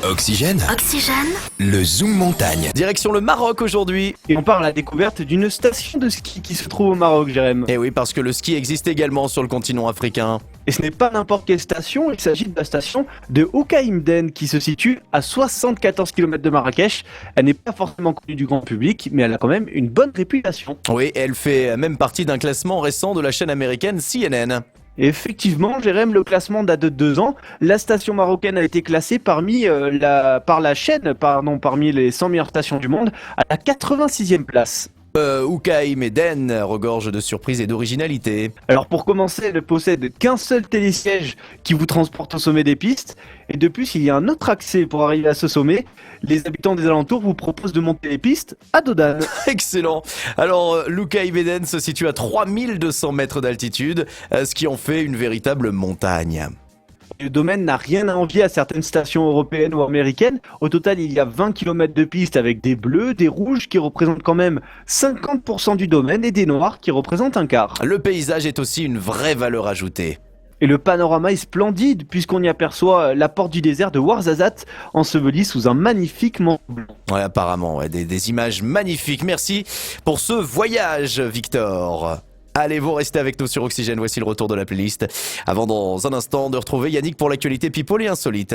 Oxygène, Oxygène. le Zoom montagne. Direction le Maroc aujourd'hui. Et on part à la découverte d'une station de ski qui se trouve au Maroc, Jérém. Et oui, parce que le ski existe également sur le continent africain. Et ce n'est pas n'importe quelle station, il s'agit de la station de Oukaïmeden qui se situe à 74 km de Marrakech. Elle n'est pas forcément connue du grand public, mais elle a quand même une bonne réputation. Oui, elle fait même partie d'un classement récent de la chaîne américaine CNN. Et effectivement, Jérém, le classement date de 2 ans. La station marocaine a été classée parmi les 100 meilleures stations du monde à la 86e place. Oukaïmeden regorge de surprises et d'originalité. Alors pour commencer, elle ne possède qu'un seul télésiège qui vous transporte au sommet des pistes. Et de plus, il y a un autre accès pour arriver à ce sommet. Les habitants des alentours vous proposent de monter les pistes à dos d'âne. Excellent. Alors, l'Oukaïmeden se situe à 3200 mètres d'altitude, ce qui en fait une véritable montagne. Le domaine n'a rien à envier à certaines stations européennes ou américaines. Au total, il y a 20 km de pistes avec des bleus, des rouges qui représentent quand même 50% du domaine et des noirs qui représentent un quart. Le paysage est aussi une vraie valeur ajoutée. Et le panorama est splendide puisqu'on y aperçoit la porte du désert de Ouarzazate ensevelie sous un magnifique manteau blanc. Ouais, apparemment, ouais, des images magnifiques. Merci pour ce voyage, Victor. Allez, vous restez avec nous sur Oxygène. Voici le retour de la playlist. Avant, dans un instant, de retrouver Yannick pour l'actualité people et insolite.